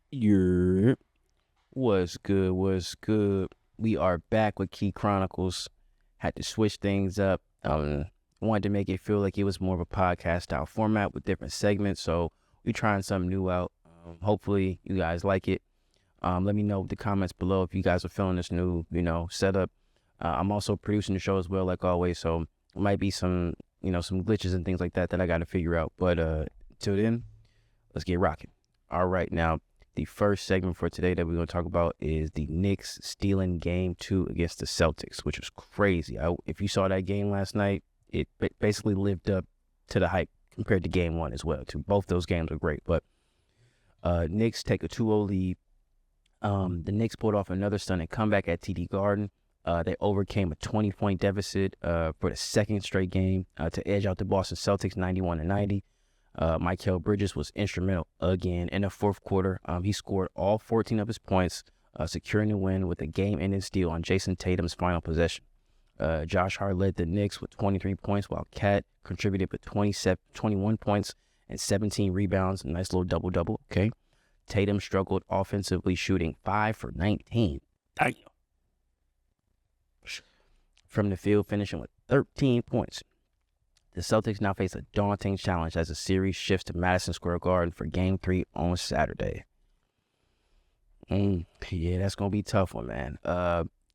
Your what's good? What's good? We are back with K3y Chronicles. Had to switch things up. Wanted to make it feel like it was more of a podcast style format with different segments. So we trying something new out. Hopefully you guys like it. Let me know in the comments below if you guys are feeling this new, setup. I'm also producing the show as well, like always. So it might be some glitches and things like that I got to figure out. But till then, let's get rocking. All right, now. The first segment for today that we're going to talk about is the Knicks stealing Game 2 against the Celtics, which was crazy. If you saw that game last night, it basically lived up to the hype compared to Game 1 as well. Both those games were great. But Knicks take a 2-0 lead. The Knicks pulled off another stunning comeback at TD Garden. They overcame a 20-point deficit for the second straight game to edge out the Boston Celtics 91-90. Mikal Bridges was instrumental again in the fourth quarter. He scored all 14 of his points, securing the win with a game-ending steal on Jason Tatum's final possession. Josh Hart led the Knicks with 23 points, while Cat contributed with 21 points and 17 rebounds. A nice little double-double, okay? Tatum struggled offensively, shooting 5 for 19. Damn. From the field, finishing with 13 points. The Celtics now face a daunting challenge as the series shifts to Madison Square Garden for Game 3 on Saturday. Yeah, that's going to be a tough one, man.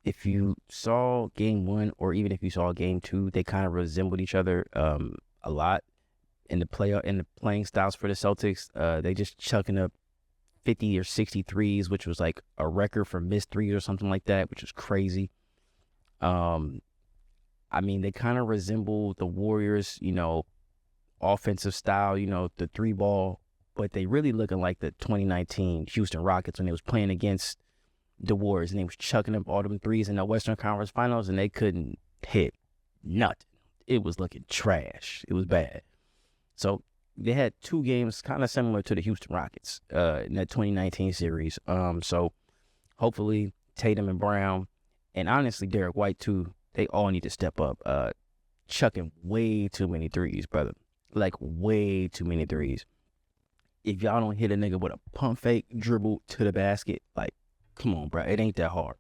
If you saw Game 1 or even if you saw Game 2, they kind of resembled each other a lot in the playing styles for the Celtics. They just chucking up 50 or 60 threes, which was like a record for missed threes or something like that, which was crazy. They kind of resemble the Warriors, offensive style, the three ball, but they really looking like the 2019 Houston Rockets when they was playing against the Warriors and they was chucking up all them threes in the Western Conference Finals and they couldn't hit nothing. It was looking trash. It was bad. So they had two games kind of similar to the Houston Rockets in that 2019 series. So hopefully Tatum and Brown, and honestly Derek White too, they all need to step up. Chucking way too many threes, brother. Like, way too many threes. If y'all don't hit a nigga with a pump fake dribble to the basket, like, come on, bro. It ain't that hard.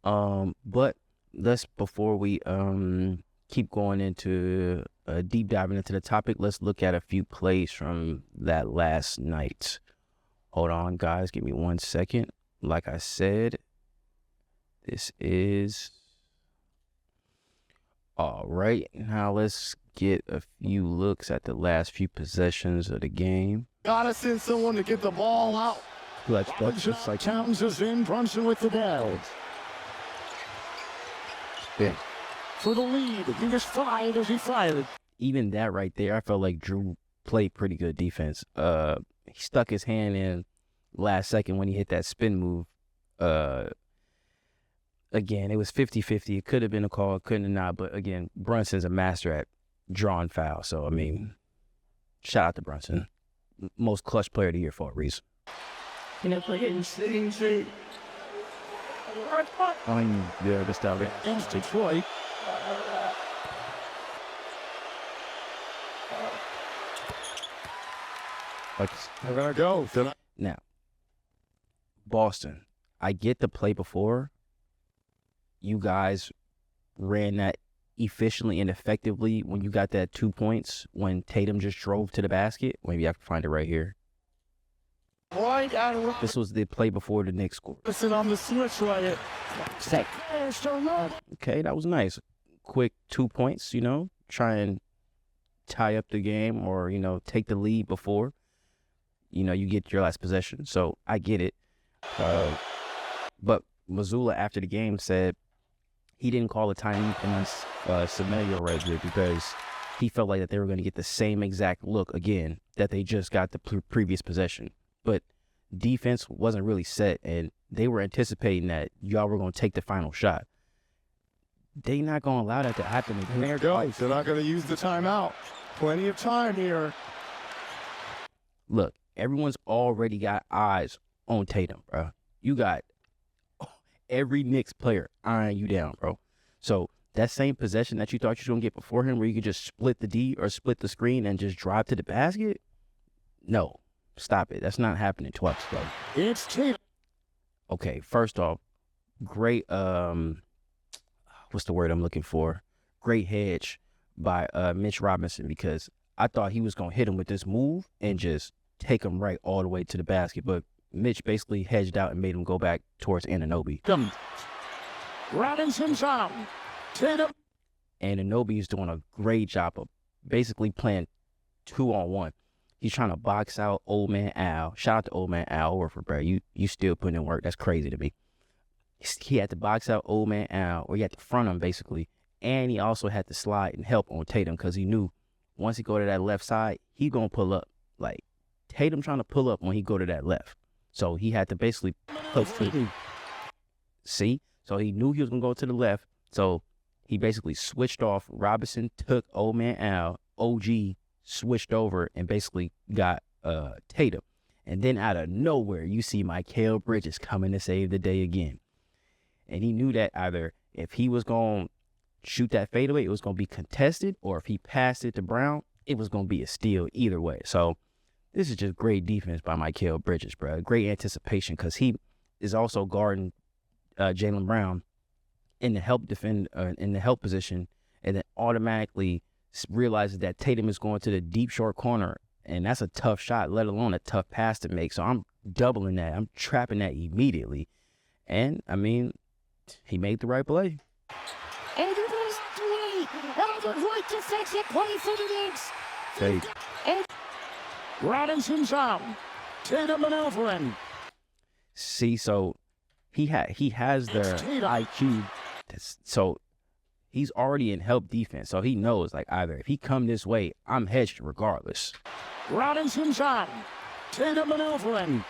But before we keep going into deep diving into the topic, let's look at a few plays from that last night. Hold on, guys. Give me 1 second. Like I said, this is... All right, now let's get a few looks at the last few possessions of the game. Gotta send someone to get the ball out. Just like Towns is in Brunson with the ball. Yeah. For the lead, he was fired as he fired. Even that right there, I felt like Drew played pretty good defense. He stuck his hand in last second when he hit that spin move. Again, it was 50-50. It could have been a call, couldn't have not. But again, Brunson's a master at drawing fouls. So, shout out to Brunson. Most clutch player of the year for a reason. Yeah, this time against Detroit. They're going to go. Now, Boston, I get the play before. You guys ran that efficiently and effectively when you got that 2 points when Tatum just drove to the basket. Maybe I can find it right here. This was the play before the Knicks scored. Listen on the switch right. Okay, that was nice. Quick 2 points, try and tie up the game or, take the lead before, you get your last possession. So I get it. But Mazzulla after the game said he didn't call a time scenario right here because he felt like that they were going to get the same exact look again that they just got the previous possession. But defense wasn't really set, and they were anticipating that y'all were going to take the final shot. They not going to allow that to happen again. There goes. They're not going to use the timeout. Plenty of time here. Look, everyone's already got eyes on Tatum, bro. You got every Knicks player eyeing you down, bro. So that same possession that you thought you were going to get before him where you could just split the D or split the screen and just drive to the basket, no. Stop it. That's not happening twice, bro. It's Tatum. Okay, first off, great, what's the word I'm looking for? Great hedge by Mitch Robinson, because I thought he was going to hit him with this move and just take him right all the way to the basket. But Mitch basically hedged out and made him go back towards Anunoby. Robinson's out. Tatum. Anunoby is doing a great job of basically playing 2-on-1. He's trying to box out old man Al. Shout out to old man Al Horford, bro. You still putting in work. That's crazy to me. He had to box out old man Al, or he had to front him basically. And he also had to slide and help on Tatum, because he knew once he go to that left side, he going to pull up. Like, Tatum trying to pull up when he go to that left. So he had to basically push through. See? So he knew he was going to go to the left. So he basically switched off. Robinson took old man Al. OG switched over and basically got Tatum. And then out of nowhere, you see Mikal Bridges coming to save the day again. And he knew that either if he was going to shoot that fadeaway, it was going to be contested, or if he passed it to Brown, it was going to be a steal either way. So this is just great defense by Mikal Bridges, bro. Great anticipation, because he is also guarding Jaylen Brown in the help in the help position, and then automatically realizes that Tatum is going to the deep short corner, and that's a tough shot, let alone a tough pass to make. So I'm doubling that. I'm trapping that immediately. And, I mean, he made the right play. And it is 3. Elder right to fix it. Play for the Knicks. Hey. And Robinson's out. Tatum and Elfrin. See, so he has the IQ. So he's already in help defense. So he knows, like, either if he come this way, I'm hedged regardless. Robinson's out. Tatum and Elfrin.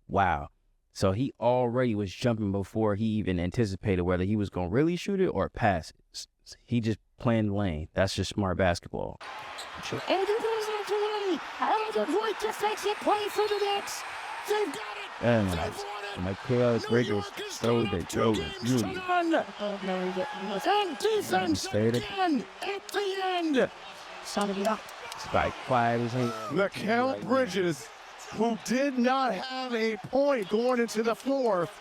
Wow. So he already was jumping before he even anticipated whether he was going to really shoot it or pass it. He just playing the lane. That's just smart basketball. And it is 3. Elder right to fix it. Play for the Knicks. They've got it. And Mikal Bridges throws it. And defense again at the end. Somebody up. Spike quiet as hell. Mikal Bridges, who did not have a point going into the fourth,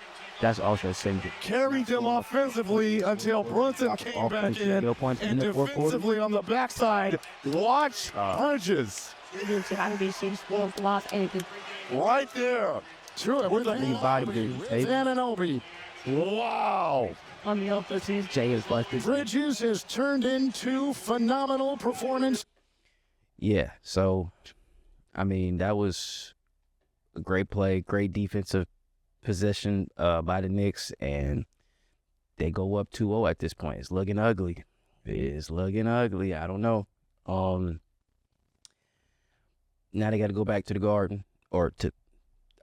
That's also saying carried them offensively until Brunson came back in, and defensively on the backside, watch Bridges. Right there. Sure, with a Anunoby. Wow. on the opposite. Jay is busted. Bridges has turned into phenomenal performance. Yeah, so, I mean, that was a great play, great defensive possession by the Knicks, and they go up 2-0 at this point. It's looking ugly. It's looking ugly. I don't know. Now they got to go back to the Garden, or to,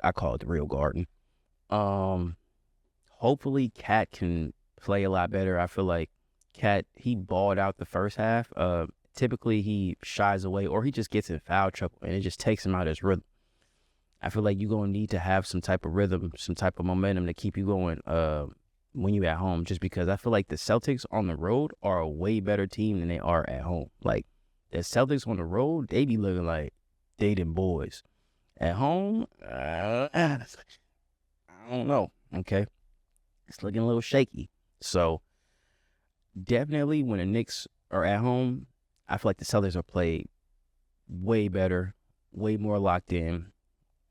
I call it the real Garden. Hopefully Cat can play a lot better. I feel like Cat, he balled out the first half. Typically he shies away, or he just gets in foul trouble, and it just takes him out of his rhythm. I feel like you're going to need to have some type of rhythm, some type of momentum to keep you going when you're at home, just because I feel like the Celtics on the road are a way better team than they are at home. Like, the Celtics on the road, they be looking like they them boys. At home, I don't know, okay? It's looking a little shaky. So, definitely when the Knicks are at home, I feel like the Celtics are played way better, way more locked in,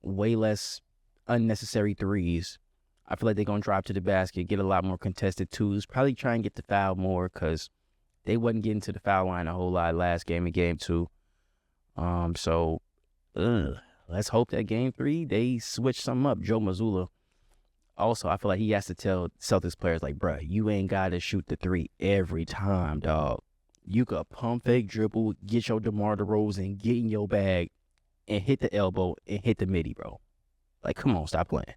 way less unnecessary threes. I feel like they're going to drive to the basket, get a lot more contested twos, probably try and get the foul more, because they wasn't getting to the foul line a whole lot last game in game 2. So, let's hope that game 3, they switch something up. Joe Mazzulla. Also, I feel like he has to tell Celtics players, like, bruh, you ain't got to shoot the 3 every time, dog. You could pump fake dribble, get your DeMar DeRozan, get in your bag, and hit the elbow and hit the midi, bro. Like, come on, stop playing.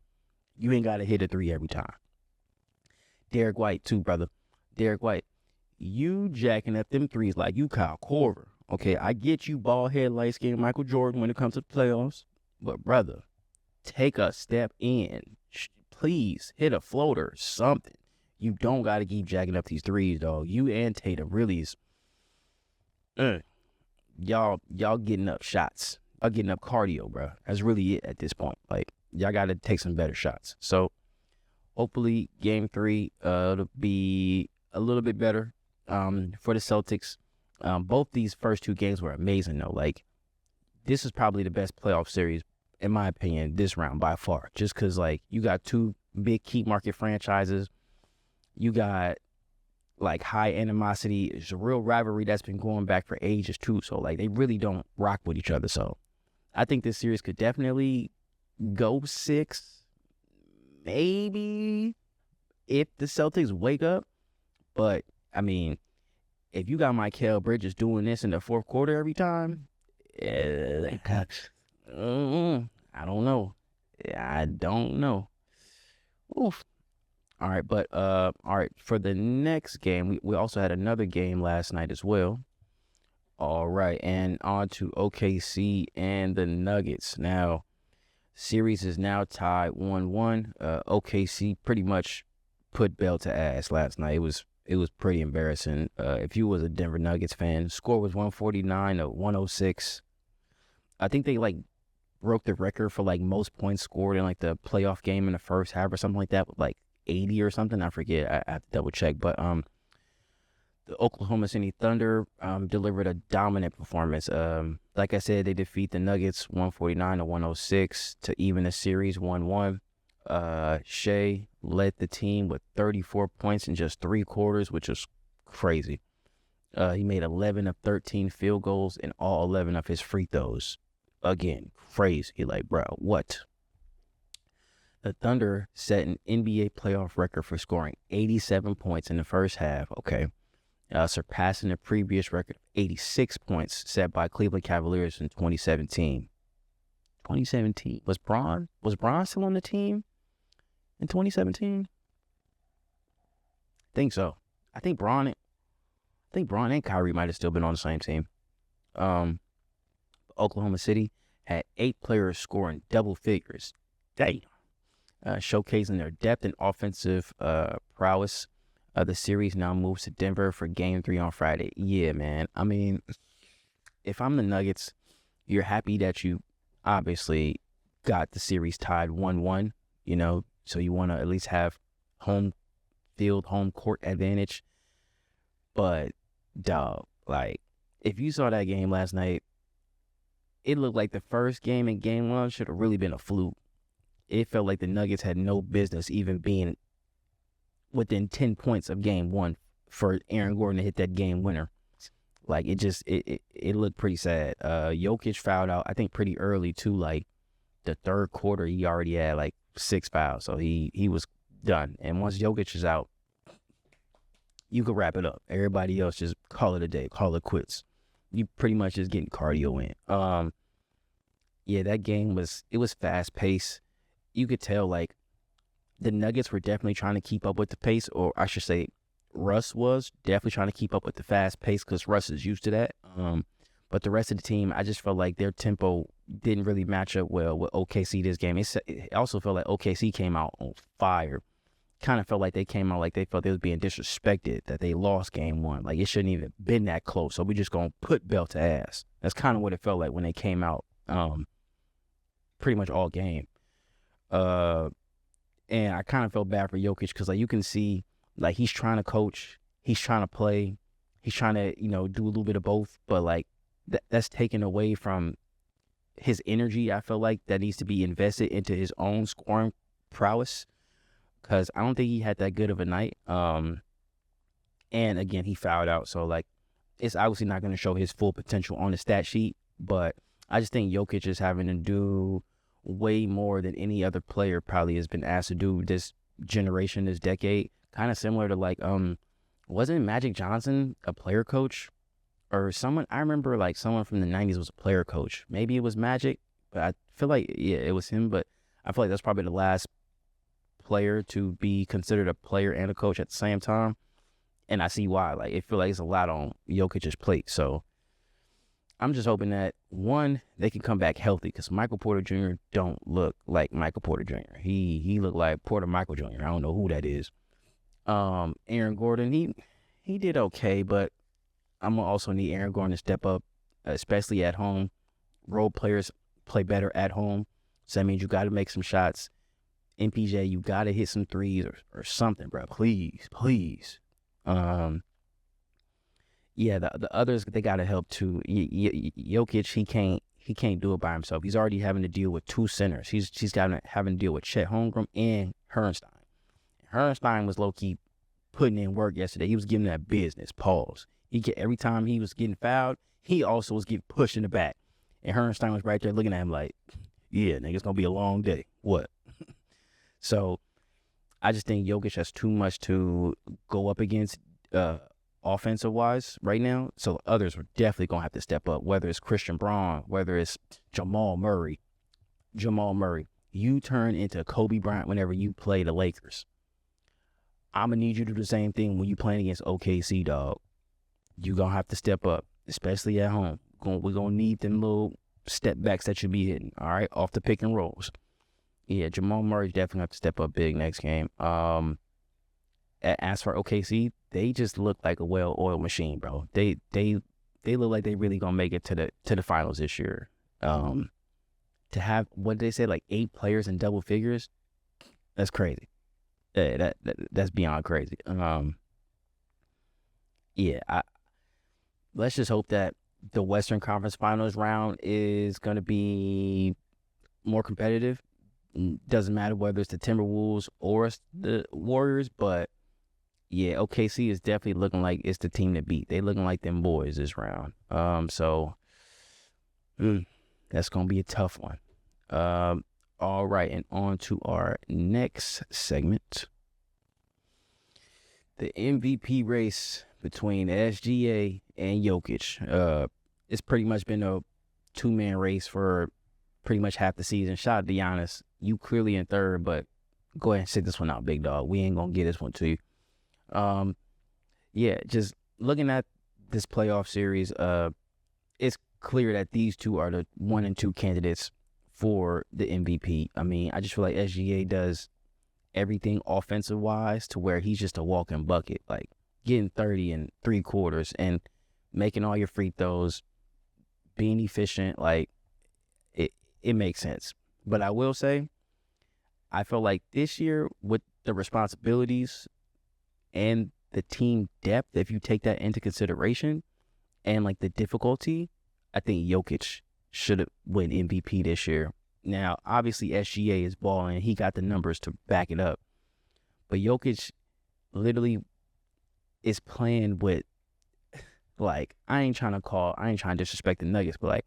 You ain't got to hit a 3 every time. Derek White, too, brother. Derek White, you jacking up them 3s like you Kyle Korver. Okay, I get you bald head, light skinned Michael Jordan when it comes to the playoffs. But, brother, take a step in. Please hit a floater, something. You don't got to keep jacking up these 3s, dog. You and Tatum really is. Y'all getting up shots. getting up cardio, bro. That's really it at this point. Like, y'all got to take some better shots. So, hopefully, Game 3 it'll be a little bit better for the Celtics. Both these first 2 games were amazing, though. Like, this is probably the best playoff series, in my opinion, this round by far. Just because, like, you got 2 big key market franchises. You got, like, high animosity. It's a real rivalry that's been going back for ages, too. So, like, they really don't rock with each other. So, I think this series could definitely go 6, maybe, if the Celtics wake up. But, I mean, if you got Mikal Bridges doing this in the fourth quarter every time, I don't know. I don't know. Oof. All right, but all right, for the next game, we also had another game last night as well. All right, and on to OKC and the Nuggets. Now, series is now tied 1-1. OKC pretty much put Bell to ass last night. It was pretty embarrassing. If you was a Denver Nuggets fan, score was 149-106. I think they like broke the record for like most points scored in like the playoff game in the first half or something like that, with like 80 or something. I forget. I have to double check. But the Oklahoma City Thunder delivered a dominant performance. Like I said, they defeat the Nuggets 149-106 to even the series 1-1. Shea led the team with 34 points in just 3 quarters, which is crazy. He made 11 of 13 field goals and all 11 of his free throws. Again, crazy. Like, bro, what? The Thunder set an NBA playoff record for scoring 87 points in the first half, okay? Surpassing the previous record of 86 points set by Cleveland Cavaliers in 2017. 2017? Was Bron still on the team in 2017? I think so. I think Bron and Kyrie might have still been on the same team. Oklahoma City had 8 players scoring double figures. Damn. Showcasing their depth and offensive prowess. The series now moves to Denver for Game 3 on Friday. Yeah, man. I mean, if I'm the Nuggets, you're happy that you obviously got the series tied 1-1, you know, so you want to at least have home court advantage. But, dog, like, if you saw that game last night, it looked like the first game in Game 1 should have really been a fluke. It felt like the Nuggets had no business even being within 10 points of Game 1 for Aaron Gordon to hit that game winner. Like, it looked pretty sad. Jokic fouled out, I think, pretty early, too. Like, the third quarter, he already had, like, 6 fouls. So he was done. And once Jokic is out, you could wrap it up. Everybody else just call it a day, call it quits. You pretty much just getting cardio in. Yeah, that game was fast paced. You could tell, like, the Nuggets were definitely trying to keep up with the pace, or I should say Russ was definitely trying to keep up with the fast pace because Russ is used to that. But the rest of the team, I just felt like their tempo didn't really match up well with OKC this game. It also felt like OKC came out on fire. Kind of felt like they came out like they felt they was being disrespected, that they lost Game 1. Like, it shouldn't even been that close. So we just going to put Bell to ass. That's kind of what it felt like when they came out pretty much all game. And I kind of felt bad for Jokic because, like, you can see, like, he's trying to coach, he's trying to play, he's trying to, you know, do a little bit of both. But, like, that's taken away from his energy, I feel like, that needs to be invested into his own scoring prowess. Because I don't think he had that good of a night. And, again, he fouled out. So, like, it's obviously not going to show his full potential on the stat sheet. But I just think Jokic is having to do way more than any other player probably has been asked to do this generation, this decade. Kind of similar to, like, wasn't Magic Johnson a player coach? Or someone, I remember, like, someone from the 90s was a player coach. Maybe it was Magic. But I feel like, yeah, it was him. But I feel like that's probably the last player to be considered a player and a coach at the same time, and I see why. Like, it feel like it's a lot on Jokic's plate. So I'm just hoping that, one, they can come back healthy, because Michael Porter Jr. don't look like Michael Porter Jr. He looked like Porter Michael Jr. I don't know who that is. Aaron Gordon, he did okay, but I'm gonna also need Aaron Gordon to step up, especially at home. role players play better at home. So that means you got to make some shots. MPJ, you got to hit some threes or something, bro. Please. Yeah, the others, they got to help too. Jokic, he can't do it by himself. He's already having to deal with two centers. He's having to deal with Chet Holmgren and Herrenstein. Herrenstein was low-key putting in work yesterday. He was giving that business. Pause. Every time he was getting fouled, he also was getting pushed in the back. And Herrenstein was right there looking at him like, yeah, nigga, it's going to be a long day. What? So I just think Jokic has too much to go up against offensive-wise right now. So others are definitely going to have to step up, whether it's Christian Braun, whether it's Jamal Murray. You turn into Kobe Bryant whenever you play the Lakers. I'm going to need you to do the same thing when you playing against OKC, dog. You're going to have to step up, especially at home. We're going to need them little step backs that you be hitting, all right, off the pick and rolls. Yeah, Jamal Murray definitely have to step up big next game. As for OKC, they just look like a well-oiled machine, bro. They look like they really going to make it to the finals this year. To have, what did they say, like 8 players in double figures? That's crazy. Yeah, that's beyond crazy. Let's just hope that the Western Conference Finals round is going to be more competitive. Doesn't matter whether it's the Timberwolves or it's the Warriors, but yeah, OKC is definitely looking like it's the team to beat. They looking like them boys this round. So that's going to be a tough one. All right, and on to our next segment. The MVP race between SGA and Jokic. It's pretty much been a two-man race for pretty much half the season. Shout out to Giannis. You clearly in third, but go ahead and sit this one out, big dog. We ain't going to get this one to you. Just looking at this playoff series, it's clear that these two are the 1 and 2 candidates for the MVP. I mean, I just feel like SGA does everything offensive-wise to where he's just a walking bucket, like getting 30 in 3 quarters and making all your free throws, being efficient. Like, it makes sense. But I will say, I feel like this year with the responsibilities and the team depth, if you take that into consideration, and like the difficulty, I think Jokic should win MVP this year. Now, obviously, SGA is balling. He got the numbers to back it up. But Jokic literally is playing with, like, I ain't trying to disrespect the Nuggets, but like,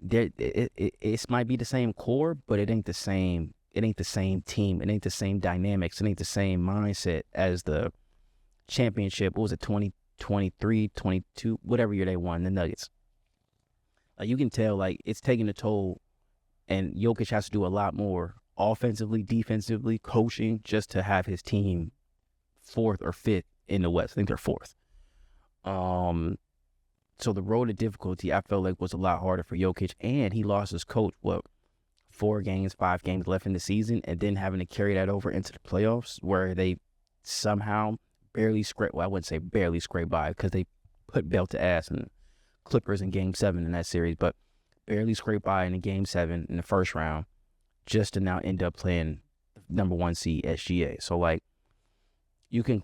it might be the same core, but it ain't the same. It ain't the same team. It ain't the same dynamics. It ain't the same mindset as the championship. What was it, 2023, 22, whatever year they won, the Nuggets. Like, you can tell, like, it's taking a toll, and Jokic has to do a lot more offensively, defensively, coaching, just to have his team 4th or 5th in the West. I think they're 4th. So the road to difficulty, I felt like, was a lot harder for Jokic, and he lost his coach, 5 games left in the season, and then having to carry that over into the playoffs where they somehow barely scrape. Well, I wouldn't say barely scrape by because they put belt to ass and Clippers in Game 7 in that series, but barely scraped by in the Game 7 in the first round, just to now end up playing number 1 seed SGA. So like, you can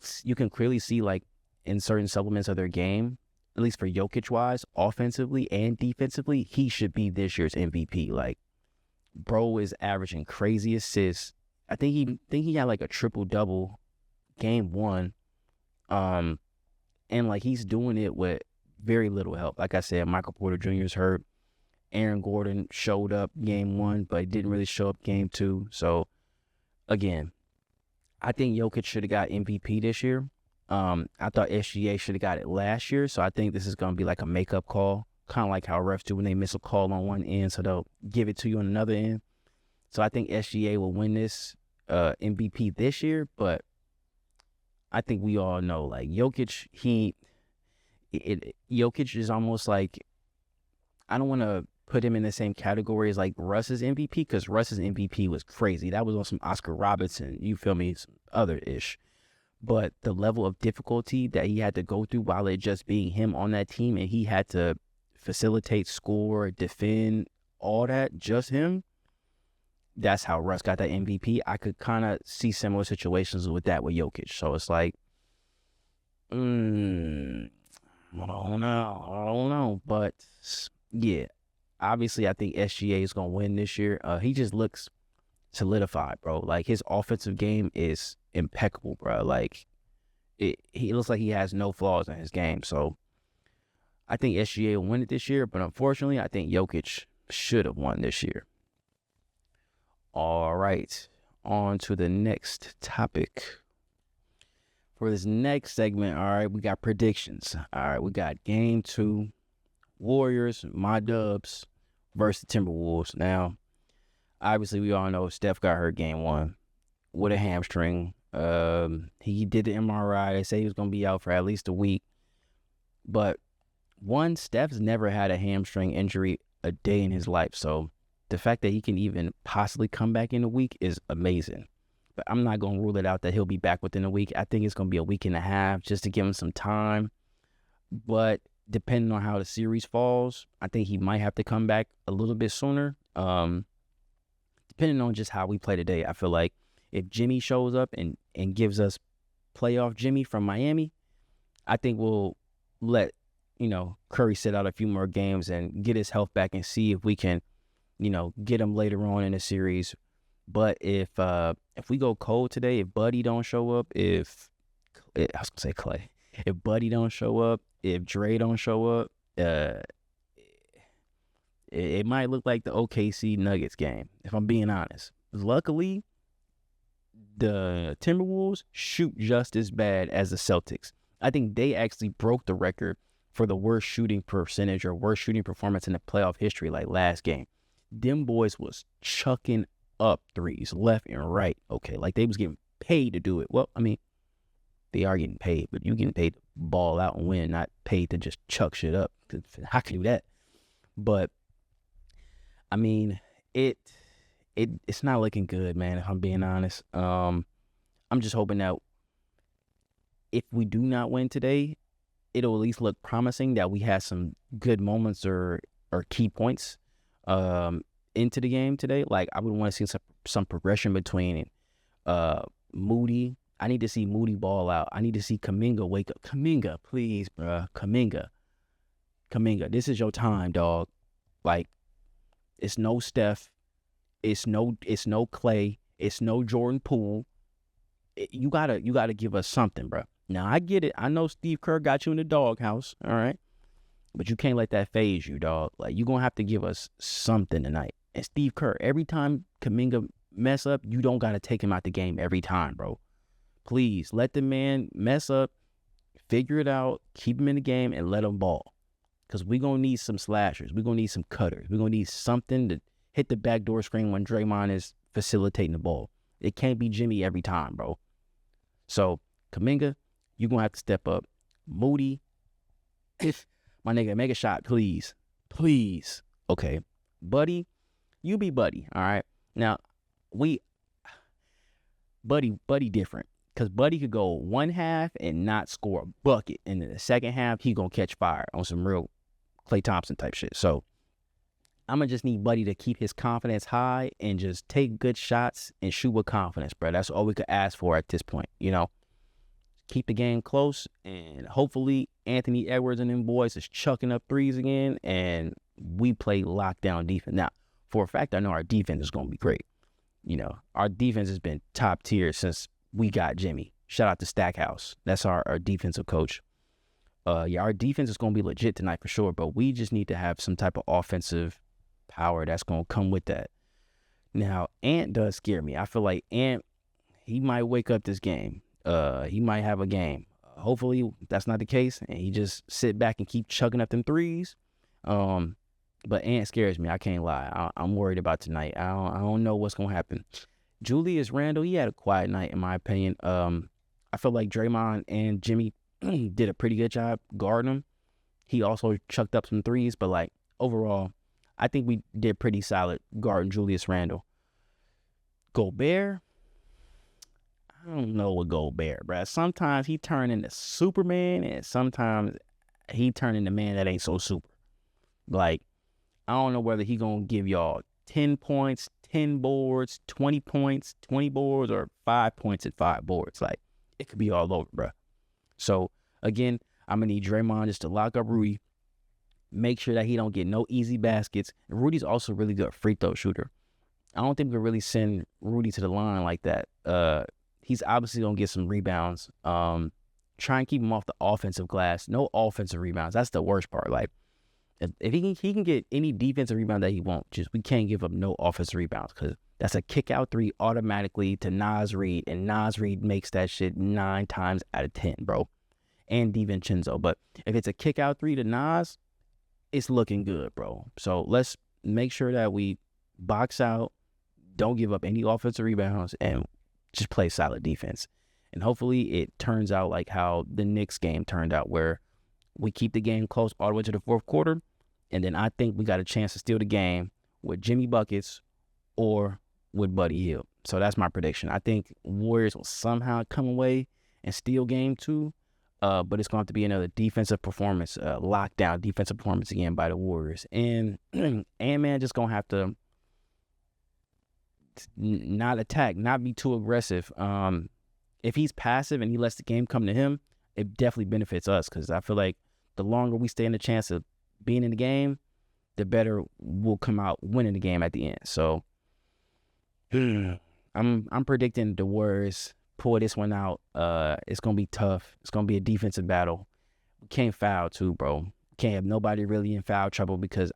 clearly see, like, in certain supplements of their game, at least for Jokic wise, offensively and defensively, he should be this year's MVP. Like, bro is averaging crazy assists. I think he had like a triple double Game 1, and like, he's doing it with very little help. Like I said, Michael Porter Jr. is hurt. Aaron Gordon showed up Game 1, but he didn't really show up Game 2. So, again, I think Jokic should have got MVP this year. I thought SGA should have got it last year. So, I think this is going to be like a makeup call, kind of like how refs do when they miss a call on one end, so they'll give it to you on another end. So, I think SGA will win this MVP this year, but I think we all know, like, Jokic, Jokic is almost like, I don't want to put him in the same category as like Russ's MVP, because Russ's MVP was crazy. That was on some Oscar Robertson, you feel me, some other ish. But the level of difficulty that he had to go through while it just being him on that team, and he had to facilitate, score, defend, all that, just him, that's how Russ got that MVP. I could kind of see similar situations with that with Jokic. So it's like, I don't know. But yeah, obviously I think SGA is going to win this year. He just looks solidified, bro. Like, his offensive game is impeccable, bro. Like, he looks like he has no flaws in his game. So I think SGA will win it this year, but unfortunately, I think Jokic should have won this year. All right, on to the next topic. For this next segment, all right, we got predictions. All right, we got Game 2, Warriors, my Dubs versus Timberwolves. Now, obviously, we all know Steph got hurt Game 1 with a hamstring. He did the MRI. They say he was going to be out for at least a week. But Steph's never had a hamstring injury a day in his life. So the fact that he can even possibly come back in a week is amazing. But I'm not going to rule it out that he'll be back within a week. I think it's going to be a week and a half just to give him some time. But depending on how the series falls, I think he might have to come back a little bit sooner. Depending on just how we play today, I feel like if Jimmy shows up and gives us playoff Jimmy from Miami, I think we'll let, Curry sit out a few more games and get his health back and see if we can, get him later on in the series. But if we go cold today, if Buddy don't show up, I was gonna say Clay, if Buddy don't show up, if Dre don't show up, it might look like the OKC Nuggets game, if I'm being honest. Luckily, the Timberwolves shoot just as bad as the Celtics. I think they actually broke the record for the worst shooting percentage or worst shooting performance in the playoff history, like last game. Them boys was chucking up threes left and right. Okay, like they was getting paid to do it. Well, I mean, they are getting paid, but you getting paid to ball out and win, not paid to just chuck shit up. I can do that. But I mean, it's not looking good, man, if I'm being honest. I'm just hoping that if we do not win today, it'll at least look promising that we had some good moments or key points into the game today. Like, I would want to see some progression between Moody. I need to see Moody ball out. I need to see Kuminga wake up. Kuminga, please, bruh. Kuminga, this is your time, dog. Like, it's no Steph. It's no Clay. It's no Jordan Poole. You gotta give us something, bro. Now, I get it. I know Steve Kerr got you in the doghouse, all right? But you can't let that phase you, dog. Like, you're going to have to give us something tonight. And Steve Kerr, every time Kuminga mess up, you don't got to take him out the game every time, bro. Please, let the man mess up, figure it out, keep him in the game, and let him ball. Because we're going to need some slashers. We're going to need some cutters. We're going to need something to hit the backdoor screen when Draymond is facilitating the ball. It can't be Jimmy every time, bro. So, Kuminga, you're going to have to step up. Moody, my nigga, make a shot, please. Please. Okay. Buddy, you be Buddy, all right? Now, Buddy different. Because Buddy could go one half and not score a bucket. And in the second half, he going to catch fire on some real Klay Thompson type shit. So, I'm going to just need Buddy to keep his confidence high and just take good shots and shoot with confidence, bro. That's all we could ask for at this point, Keep the game close, and hopefully Anthony Edwards and them boys is chucking up threes again, and we play lockdown defense. Now, for a fact, I know our defense is going to be great. Our defense has been top tier since we got Jimmy. Shout out to Stackhouse. That's our defensive coach. Our defense is going to be legit tonight for sure, but we just need to have some type of offensive power that's going to come with that. Now, Ant does scare me. I feel like Ant, he might wake up this game. He might have a game. Hopefully that's not the case, and he just sit back and keep chucking up them threes. But Ant scares me. I can't lie. I'm worried about tonight. I don't know what's gonna happen. Julius Randle, he had a quiet night in my opinion. I feel like Draymond and Jimmy did a pretty good job guarding him. He also chucked up some threes, but like overall, I think we did pretty solid guarding Julius Randle. Gobert, I don't know with Gobert, bruh. Sometimes he turn into Superman, and sometimes he turn into man that ain't so super. Like, I don't know whether he gonna give y'all 10 points, 10 boards, 20 points, 20 boards, or 5 points and 5 boards. Like, it could be all over, bro. So, again, I'm going to need Draymond just to lock up Rudy. Make sure that he don't get no easy baskets. And Rudy's also a really good free throw shooter. I don't think we can really send Rudy to the line like that. He's obviously going to get some rebounds. Try and keep him off the offensive glass. No offensive rebounds. That's the worst part. Like, if he can get any defensive rebound that he wants, just we can't give up no offensive rebounds because that's a kick out 3 automatically to Nas Reed, and Nas Reed makes that shit 9 times out of 10, bro. And DiVincenzo. But if it's a kick out 3 to Nas, it's looking good, bro. So let's make sure that we box out, don't give up any offensive rebounds, and just play solid defense. And hopefully it turns out like how the Knicks game turned out, where we keep the game close all the way to the fourth quarter, and then I think we got a chance to steal the game with Jimmy Buckets or with Buddy Hield. So that's my prediction. I think Warriors will somehow come away and steal game 2, but it's going to have to be another defensive performance, lockdown defensive performance again by the Warriors. And man, just going to have to not attack, not be too aggressive. If he's passive and he lets the game come to him, it definitely benefits us because I feel like the longer we stay in the chance of being in the game, the better we'll come out winning the game at the end. So I'm predicting the Warriors pull this one out. It's gonna be tough. It's gonna be a defensive battle. We can't foul too, bro. Can't have nobody really in foul trouble because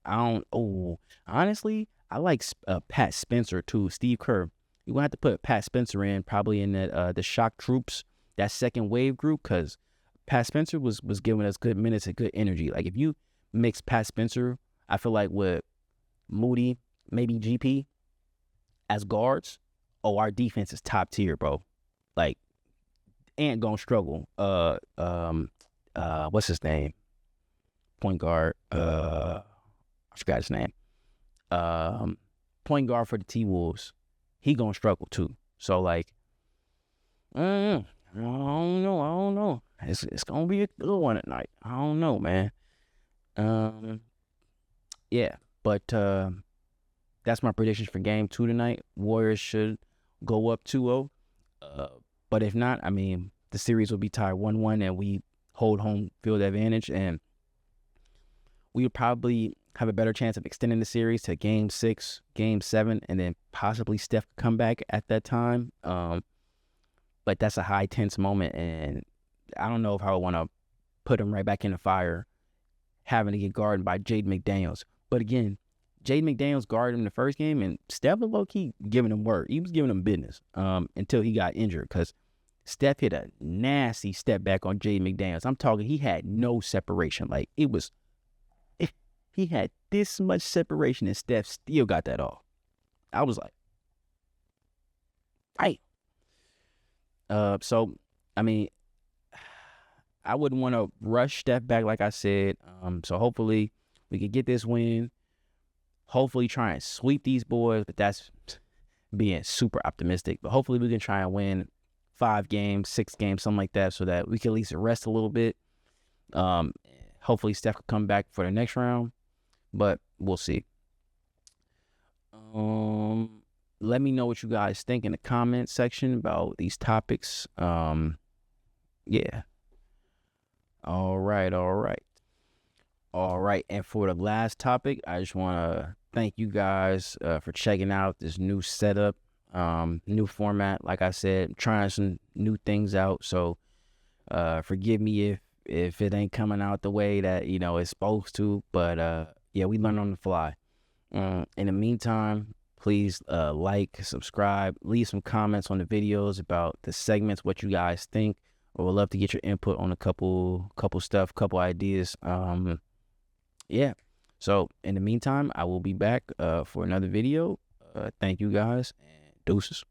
honestly, I like Pat Spencer too. Steve Kerr. You're gonna have to put Pat Spencer in probably in that the shock troops, that second wave group, because Pat Spencer was giving us good minutes and good energy. Like if you mix Pat Spencer, I feel like with Moody, maybe GP as guards, our defense is top tier, bro. Like, ain't gonna struggle. What's his name? Point guard. I forgot his name. Point guard for the T-Wolves. He gonna struggle too. So like, I don't know. It's gonna be a good one at night. I don't know, man. Yeah, but that's my predictions for game 2 tonight. Warriors should go up 2-0. But if not, I mean, the series will be tied 1-1 and we hold home field advantage, and we would probably have a better chance of extending the series to game 6, game 7, and then possibly Steph could come back at that time. But that's a high tense moment, and I don't know if I would want to put him right back in the fire, having to get guarded by Jaden McDaniels. But again, Jaden McDaniels guarded him in the first game, and Steph was low-key giving him work. He was giving him business until he got injured, because Steph hit a nasty step back on Jaden McDaniels. I'm talking, he had no separation. Like, he had this much separation, and Steph still got that off. I was like, hey. So, I mean, I wouldn't want to rush Steph back, like I said. So hopefully we can get this win. Hopefully try and sweep these boys, but that's being super optimistic. But hopefully we can try and win 5 games, 6 games, something like that, so that we can at least rest a little bit. Hopefully Steph can come back for the next round, but we'll see. Let me know what you guys think in the comment section about these topics. Yeah. All right. And for the last topic, I just want to thank you guys for checking out this new setup, new format. Like I said, trying some new things out. So forgive me if it ain't coming out the way that, it's supposed to. But yeah, we learn on the fly. In the meantime, please like, subscribe, leave some comments on the videos about the segments, what you guys think. I would love to get your input on a couple stuff, couple ideas. Yeah. So in the meantime, I will be back for another video. Thank you guys, and deuces.